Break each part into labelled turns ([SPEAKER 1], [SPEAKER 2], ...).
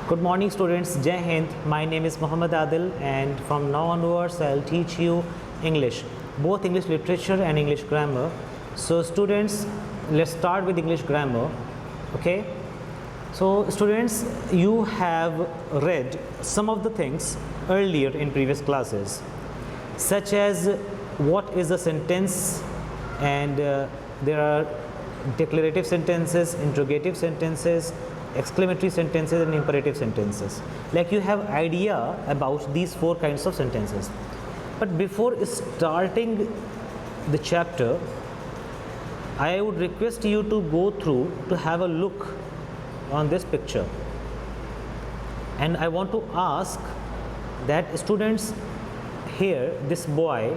[SPEAKER 1] Good morning students, Jai Hind. My name is Muhammad Adil and from now onwards I'll teach you English, both English literature and English grammar. So students, let's start with English grammar. Okay. So students, you have read some of the things earlier in previous classes, such as what is a sentence, and there are declarative sentences, interrogative sentences, exclamatory sentences and imperative sentences. Like you have idea about these four kinds of sentences. But before starting the chapter, I would request you to go through to have a look on this picture. And I want to ask that students, here this boy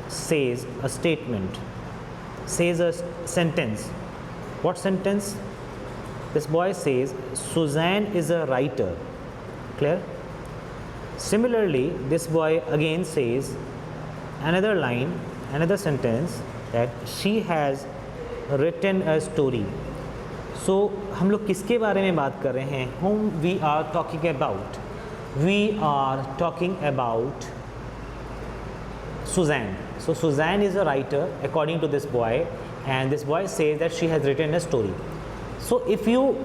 [SPEAKER 1] says a statement, says a sentence. What sentence? This boy says, Suzanne is a writer. Clear? Similarly, this boy again says another line, another sentence, that she has written a story. So हम लोग किसके बारे में बात कर रहे हैं? Whom we are talking about? We are talking about Suzanne. So Suzanne is a writer according to this boy, and this boy says that she has written a story. So if you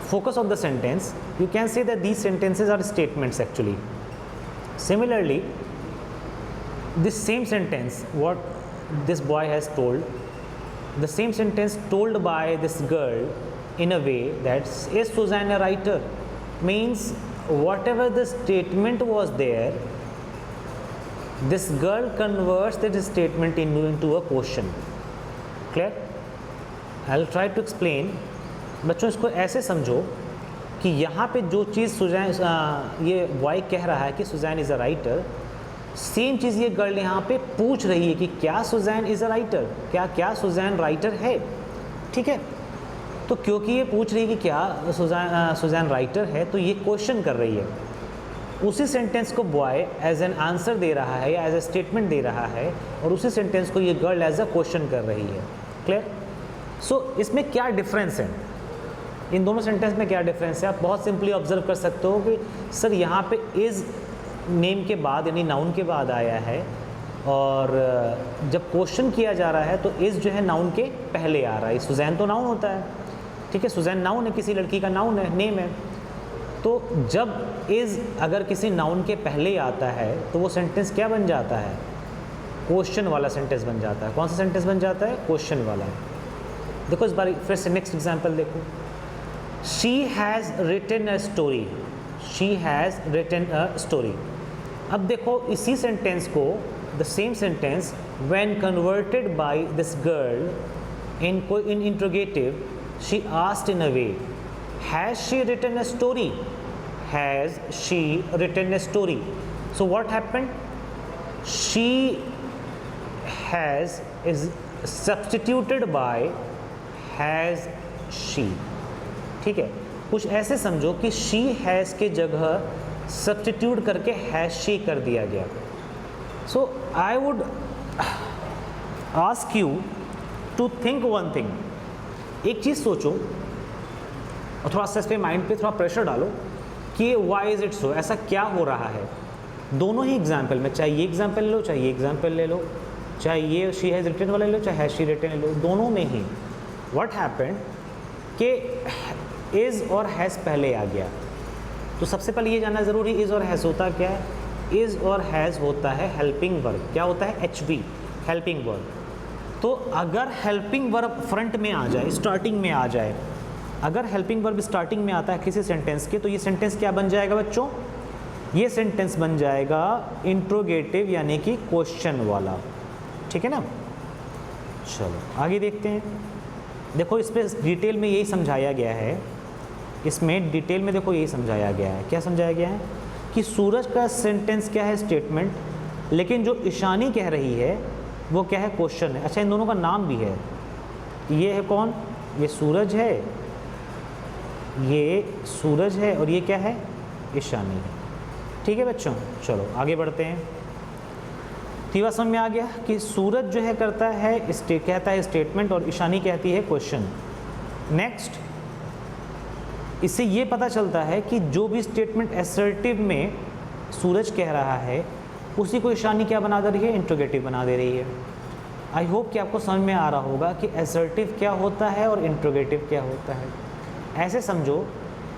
[SPEAKER 1] focus on the sentence, you can say that these sentences are statements actually. Similarly, this same sentence, what this boy has told, the same sentence told by this girl in a way that is Suzanne a writer, means whatever the statement was there, this girl converts that statement into a question. Clear? I'll try to explain. बच्चों इसको ऐसे समझो कि यहाँ पे जो चीज़ Suzanne ये boy कह रहा है कि Susan is a writer, same चीज़ ये गर्ल यहाँ पे पूछ रही है कि क्या सुजैन इज़ अ राइटर, क्या सुजैन राइटर है. ठीक है, तो क्योंकि ये पूछ रही है कि क्या सुजैन राइटर है, तो ये क्वेश्चन कर रही है. उसी सेंटेंस को बॉय एज एन आंसर दे रहा है या एज ए स्टेटमेंट दे रहा है, और उसी सेंटेंस को ये गर्ल एज अ क्वेश्चन कर रही है. क्लियर? सो इसमें क्या डिफरेंस है, इन दोनों सेंटेंस में क्या डिफरेंस है? आप बहुत सिंपली ऑब्जर्व कर सकते हो कि सर यहाँ पे इज़ नेम के बाद यानी नाउन के बाद आया है, और जब क्वेश्चन किया जा रहा है तो इज़ जो है नाउन के पहले आ रहा है. सुजैन तो नाउन होता है, ठीक है, सुजैन नाउन है, किसी लड़की का नाउन है, नेम है. तो जब इज़ अगर किसी नाउन के पहले आता है तो वो सेंटेंस क्या बन जाता है? क्वेश्चन वाला सेंटेंस बन जाता है. कौन सा सेंटेंस बन जाता है? क्वेश्चन वाला. देखो इस बार फिर से नेक्स्ट एग्जाम्पल देखो. She has written a story. She has written a story. अब देखो इसी सेंटेंस को, the same sentence when converted by this girl in interrogative, she asked in a way, has she written a story? Has she written a story? So what happened? She has is substituted by has she. ठीक है, कुछ ऐसे समझो कि she has के जगह substitute करके has she कर दिया गया. So I would ask you to think one thing. एक चीज़ सोचो और थोड़ा सा इस पे माइंड पे थोड़ा प्रेशर डालो कि वाई इज़ इट सो, ऐसा क्या हो रहा है. दोनों ही एग्जाम्पल में, चाहे ये एग्जाम्पल ले लो, चाहे ये एग्जाम्पल ले लो, चाहे ये शी हैज़ रिटन वाला ले लो, चाहे हैज़ शी रिटन ले लो, दोनों में ही व्हाट हैपेंड कि इज़ और हैज़ पहले आ गया. तो सबसे पहले ये जानना ज़रूरी, इज़ और हैज़ होता क्या है? इज़ और हैज़ होता है हेल्पिंग वर्ब. क्या होता है? HV, helping verb. तो अगर हेल्पिंग वर्ब फ्रंट में आ जाए, स्टार्टिंग में आ जाए, अगर हेल्पिंग वर्ब स्टार्टिंग में आता है किसी सेंटेंस के, तो ये सेंटेंस क्या बन जाएगा बच्चों? ये सेंटेंस बन जाएगा इंट्रोगेटिव यानी कि क्वेश्चन वाला. ठीक है ना? चलो आगे देखते हैं. देखो इस पर डिटेल में यही समझाया गया है, इसमें डिटेल में देखो यही समझाया गया है. क्या समझाया गया है? कि सूरज का सेंटेंस क्या है? स्टेटमेंट. लेकिन जो ईशानी कह रही है वो क्या है? क्वेश्चन है. अच्छा, इन दोनों का नाम भी है. ये है कौन? ये सूरज है, ये सूरज है, और ये क्या है? ईशानी. ठीक है बच्चों, चलो आगे बढ़ते हैं. तीसरा समझ में आ गया कि सूरज जो है करता है कहता है स्टेटमेंट और ईशानी कहती है क्वेश्चन. नेक्स्ट इससे ये पता चलता है कि जो भी स्टेटमेंट असर्टिव में सूरज कह रहा है उसी को ईशानी क्या बना दे रही है, इंट्रोगेटिव बना दे रही है। आई होप कि आपको समझ में आ रहा होगा कि असर्टिव क्या होता है और इंट्रोगेटिव क्या होता है। ऐसे समझो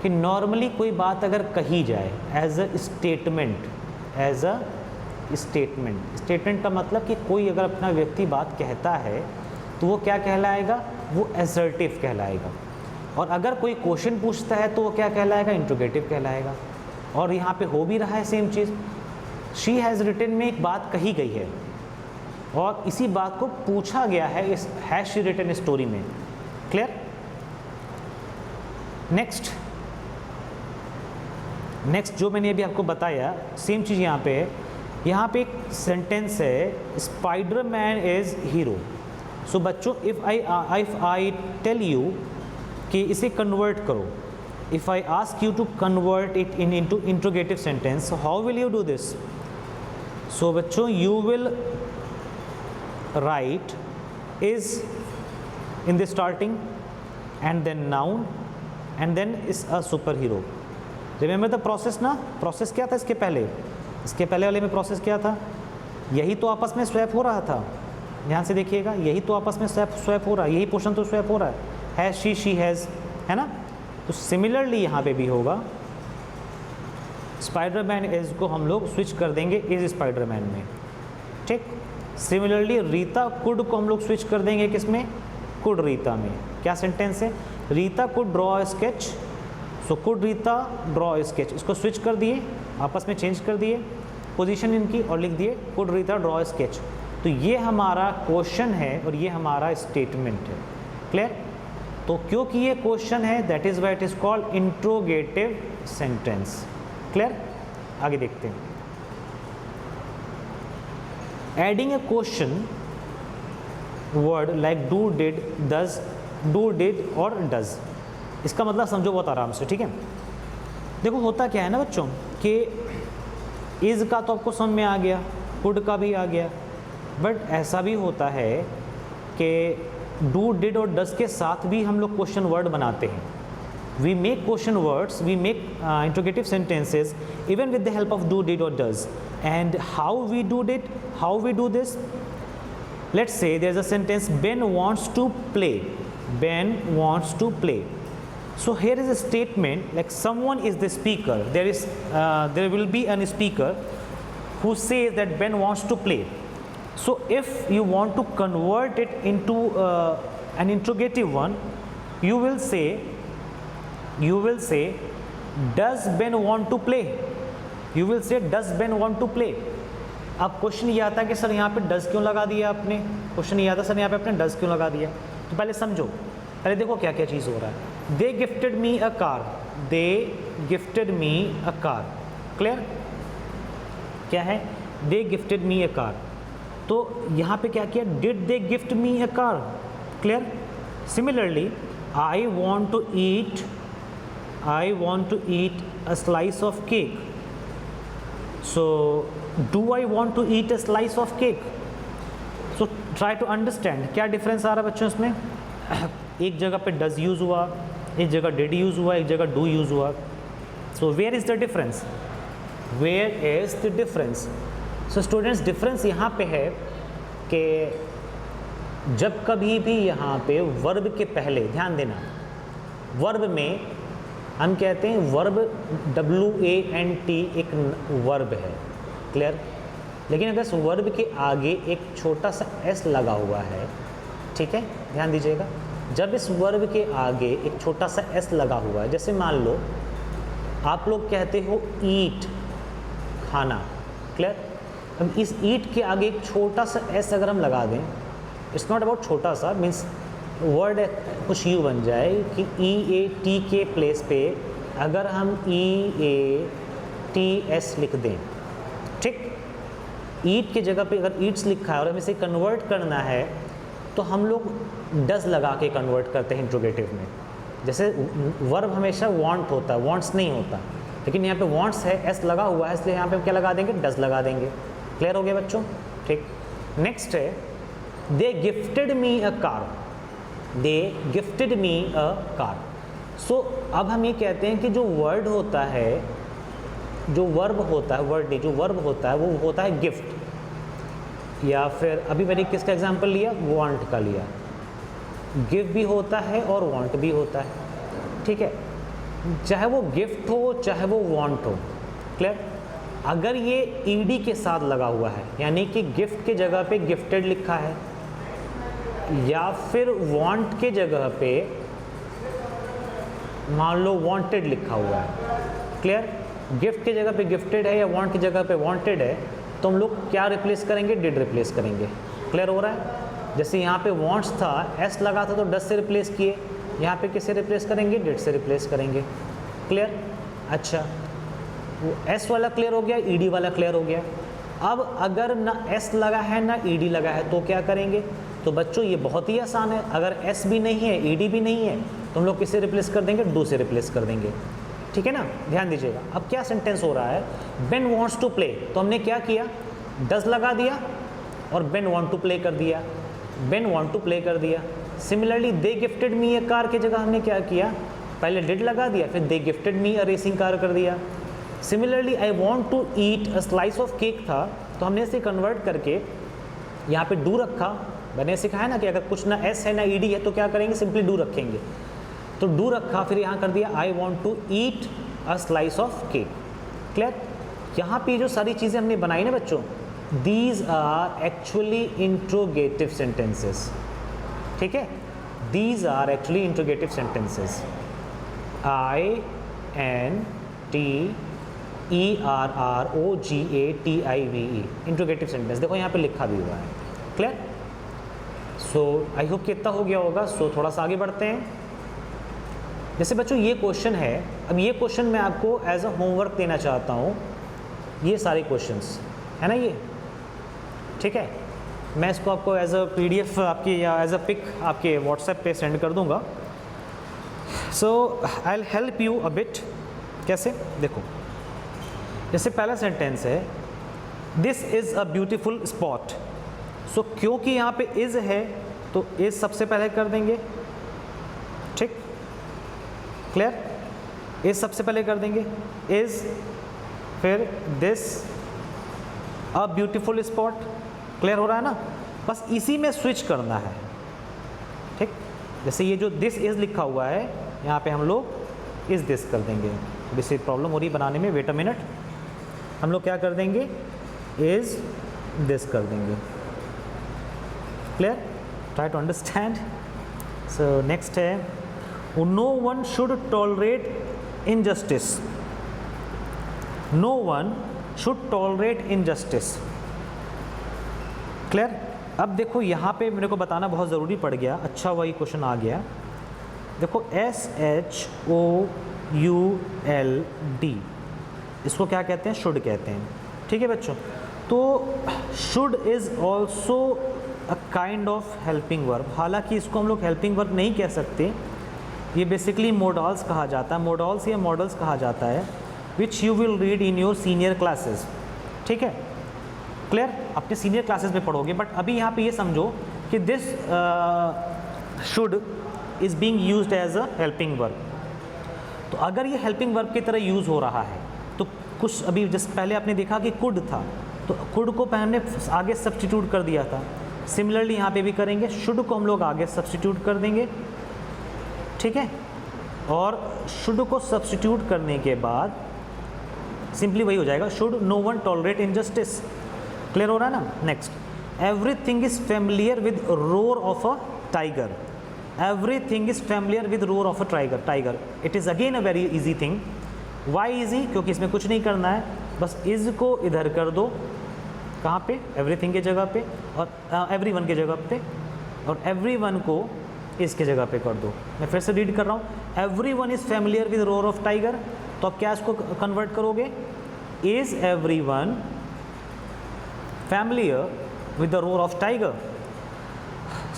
[SPEAKER 1] कि नॉर्मली कोई बात अगर कही जाए as a statement, as a statement का मतलब कि कोई अगर अपना व्यक्ति बात कहता है तो वो क्या कहलाएगा, वो असर्टिव कहलाएगा। और अगर कोई क्वेश्चन पूछता है तो वो क्या कहलाएगा, इंट्रोगेटिव कहलाएगा। और यहाँ पे हो भी रहा है सेम चीज़। शी हैज़ रिटन में एक बात कही गई है और इसी बात को पूछा गया है इस हैज़ शी रिटन स्टोरी में। क्लियर? नेक्स्ट जो मैंने अभी आपको बताया सेम चीज़ यहाँ पे है। यहाँ पे एक सेंटेंस है, स्पाइडरमैन इज़ हीरो। सो बच्चों, इफ़ आई टेल यू कि इसे कन्वर्ट करो, if I ask you to convert it into interrogative sentence, how will you do this? So बच्चों, you will write is in the starting and then noun and then is a superhero. Remember the process ना, process क्या था इसके पहले वाले में process क्या था? यही तो आपस में स्वैप हो रहा था। ध्यान से देखिएगा, यही तो आपस में स्वैप हो रहा है, यही पोर्शन तो स्वैप हो रहा है शी हैज़, है ना। तो सिमिलरली यहाँ पे भी होगा, स्पाइडरमैन इज़ को हम लोग स्विच कर देंगे इज़ स्पाइडरमैन में, ठीक। सिमिलरली रीता कुड को हम लोग स्विच कर देंगे किस में, कुड रीता में। क्या सेंटेंस है, Rita could draw a sketch, so could Rita draw a sketch, इसको स्विच कर दिए, आपस में चेंज कर दिए पोजीशन इनकी और लिख दिए could Rita draw a sketch. तो ये हमारा क्वेश्चन है और ये हमारा स्टेटमेंट है। क्लियर? तो क्योंकि ये क्वेश्चन है, that is why it is called interrogative sentence. Clear? आगे देखते हैं। Adding a question word like do did does, do did और डज, इसका मतलब समझो बहुत आराम से, ठीक है। देखो होता क्या है ना बच्चों कि इज़ का तो आपको समझ में आ गया, कुड का भी आ गया, बट ऐसा भी होता है कि डू डिड और डज के साथ भी हम लोग क्वेश्चन वर्ड बनाते हैं। We make question words, we make interrogative sentences even with the help of do did और does. And how we do did, how we do this, let's say there's a sentence, Ben wants to play, Ben wants to play. So here is a statement like someone is the speaker, there will be a speaker who says that Ben wants to play. So if you want to convert it into an interrogative one, you will say does Ben want to play, you will say does Ben want to play. अब question ये आता है कि sir यहाँ पे does क्यों लगा दिया आपने, क्वेश्चन ये आता है सर यहाँ पे आपने डज क्यों लगा दिया। तो पहले समझो, पहले देखो क्या क्या चीज़ हो रहा है। They gifted me a car, they gifted me a car. Clear? क्या है, they gifted me a car. तो यहाँ पे क्या किया, did they gift me a car. Clear? Similarly I want to eat a slice of cake, so do I want to eat a slice of cake? So try to understand क्या difference आ रहा है बच्चों इसमें। एक जगह पे does use हुआ, एक जगह डिड यूज़ हुआ, एक जगह डू यूज़ हुआ। So where is the difference, where is the difference? So students, difference यहाँ पे है कि जब कभी भी यहाँ पे वर्ब के पहले, ध्यान देना, वर्ब में हम कहते हैं वर्ब WANT एक वर्ब है। क्लियर? लेकिन अगर इस वर्ब के आगे एक छोटा सा s लगा हुआ है, ठीक है, ध्यान दीजिएगा, जब इस वर्ब के आगे एक छोटा सा s लगा हुआ है, जैसे मान लो आप लोग कहते हो ईट, खाना। क्लियर? अब इस ईट के आगे एक छोटा सा s अगर हम लगा दें, इट्स नॉट अबाउट छोटा सा, मीन्स वर्ड कुछ यूँ बन जाए कि EAT के प्लेस पे अगर हम EATS लिख दें, ठीक, ईट की जगह पे अगर ईट्स लिखा है और हमें इसे कन्वर्ट करना है तो हम लोग डज लगा के कन्वर्ट करते हैं इंट्रोगेटिव में। जैसे वर्ब हमेशा वांट होता है, वांट्स नहीं होता, लेकिन यहाँ पे वांट्स है, एस लगा हुआ है, इसलिए यहाँ पे हम क्या लगा देंगे, डज लगा देंगे। क्लियर हो गया बच्चों? ठीक। नेक्स्ट है, they gifted me a car, they gifted me a car. So अब हम ये कहते हैं कि जो वर्ड होता है, जो वर्ब होता है, वर्ड नहीं, जो वर्ब होता है वो होता है गिफ्ट, या फिर अभी मैंने किसका एग्जांपल लिया, वांट का लिया। गिव भी होता है और वांट भी होता है, ठीक है, चाहे वो गिफ्ट हो चाहे वो वांट हो। क्लियर? अगर ये ईडी के साथ लगा हुआ है, यानी कि गिफ्ट के जगह पे गिफ्टेड लिखा है, या फिर वांट के जगह पे मान लो वांटेड लिखा हुआ है। क्लियर? गिफ्ट की जगह पे गिफ्टेड है या वांट की जगह पे वांटेड है, तो हम लोग क्या रिप्लेस करेंगे, डिड रिप्लेस करेंगे। क्लियर हो रहा है? जैसे यहाँ पे वांट्स था, एस लगा था तो डस से रिप्लेस किए, यहाँ पे किससे रिप्लेस करेंगे, डिड से रिप्लेस करेंगे। क्लियर? अच्छा, वो एस वाला क्लियर हो गया, ईडी वाला क्लियर हो गया। अब अगर ना एस लगा है ना ईडी लगा है तो क्या करेंगे? तो बच्चों ये बहुत ही आसान है, अगर एस भी नहीं है ईडी भी नहीं है तो हम लोग किससे रिप्लेस कर देंगे, डू से रिप्लेस कर देंगे। ठीक है ना, ध्यान दीजिएगा। अब क्या सेंटेंस हो रहा है, बेन वॉन्ट्स टू प्ले, तो हमने क्या किया, डज लगा दिया और बेन वॉन्ट टू प्ले कर दिया, बेन वॉन्ट टू प्ले कर दिया। सिमिलरली दे गिफ्टेड मी ए कार की जगह हमने क्या किया, पहले डिड लगा दिया, फिर they gifted me a racing car कर दिया। Similarly I want to eat a slice of cake था, तो हमने इसे कन्वर्ट करके यहाँ पे डू रखा। मैंने सिखाया ना कि अगर कुछ ना एस है ना ईडी है तो क्या करेंगे, सिंपली डू रखेंगे। तो डू रखा, फिर यहाँ कर दिया I want to eat a slice of cake. Clear? यहाँ पे जो सारी चीज़ें हमने बनाई ना बच्चों, these are actually interrogative sentences. ठीक है, these are actually interrogative sentences. INTERROGATIVE, interrogative sentence. देखो यहाँ पे लिखा भी हुआ है। क्लियर? सो आई होप कि इतना हो गया होगा। सो थोड़ा सा आगे बढ़ते हैं। जैसे बच्चों ये क्वेश्चन है, अब ये क्वेश्चन मैं आपको एज अ होमवर्क देना चाहता हूँ, ये सारे क्वेश्चंस है ना ये, ठीक है। मैं इसको आपको एज अ PDF आपकी या एज अ पिक आपके व्हाट्सएप पे सेंड कर दूंगा। So I will help you a bit. कैसे? देखो, जैसे पहला सेंटेंस है, this is a beautiful spot. So क्योंकि यहाँ पे इज़ है तो इज़ सबसे पहले कर देंगे। ठीक, क्लियर? इज़ सबसे पहले कर देंगे, इज़, फिर this a beautiful spot. Clear हो रहा है ना? बस इसी में स्विच करना है। ठीक, जैसे ये जो दिस इज़ लिखा हुआ है, यहाँ पे हम लोग इज़ दिस कर देंगे। थोड़ी सी प्रॉब्लम हो रही बनाने में, वेट अ मिनट। हम लोग क्या कर देंगे, इज़ दिस कर देंगे। Clear? Try to understand. So next है, no one should tolerate injustice. No one should tolerate injustice. Clear? अब देखो यहाँ पे मेरे को बताना बहुत ज़रूरी पड़ गया। अच्छा, वही क्वेश्चन आ गया। देखो SHOULD, इसको क्या कहते हैं, शुड कहते हैं। ठीक है बच्चों, तो should is also a kind of helping verb. हालांकि इसको हम लोग हेल्पिंग वर्ब नहीं कह सकते, ये बेसिकली मोडल्स कहा जाता है, मोडल्स या मॉडल्स कहा जाता है, which you will read in your senior classes. ठीक है, क्लियर? अपने सीनियर क्लासेस में पढ़ोगे। बट अभी यहाँ पे ये समझो कि this should is being used as a helping verb. तो अगर ये हेल्पिंग वर्ब की तरह यूज़ हो रहा है तो कुछ अभी जैसे पहले आपने देखा कि कुड था, तो कुड को हमने आगे सब्स्टिट्यूट कर दिया था। सिमिलरली यहाँ पे भी करेंगे, शुड को हम लोग आगे सब्स्टिट्यूट कर देंगे। ठीक है, और शुड को सब्स्टिट्यूट करने के बाद सिंपली वही हो जाएगा, should no one tolerate injustice. Clear हो रहा है ना? Next, everything is familiar with roar of a tiger. Everything is familiar with roar of a tiger. It is again a very easy thing. Why easy? क्योंकि इसमें कुछ नहीं करना है, बस इज को इधर कर दो, कहाँ पे, एवरीथिंग के जगह पे, और एवरीवन के जगह पे, और एवरीवन को इसके जगह पे कर दो। मैं फिर से रीड कर रहा हूँ, everyone is familiar with roar of tiger. तो अब क्या इसको कन्वर्ट करोगे, is everyone familiar with the roar of tiger.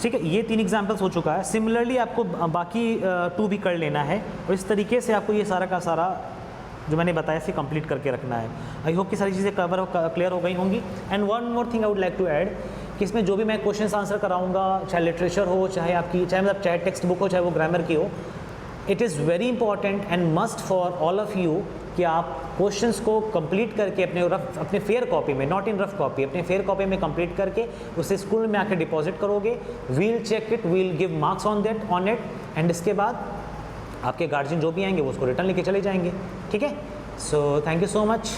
[SPEAKER 1] ठीक है, ये 3 एग्जाम्पल्स हो चुका है। सिमिलरली आपको बाकी 2 भी कर लेना है, और इस तरीके से आपको ये सारा का सारा जो मैंने बताया इसे कंप्लीट करके रखना है। आई होप कि सारी चीज़ें क्लियर हो गई होंगी। And one more thing I would like to add कि इसमें जो भी मैं क्वेश्चंस आंसर कराऊंगा, चाहे लिटरेचर हो, चाहे आपकी चाहे टेक्स्ट बुक हो, चाहे वो ग्रामर की हो, it is very important and must for all of you कि आप क्वेश्चंस को कंप्लीट करके अपने फेयर कॉपी में, नॉट इन रफ कॉपी, अपने फेयर कॉपी में कंप्लीट करके उसे स्कूल में आके डिपॉजिट करोगे. We'll check it, we'll give marks on it and इसके बाद आपके गार्जियन जो भी आएंगे वो उसको रिटर्न लेके चले जाएंगे. ठीक है. So thank you so much.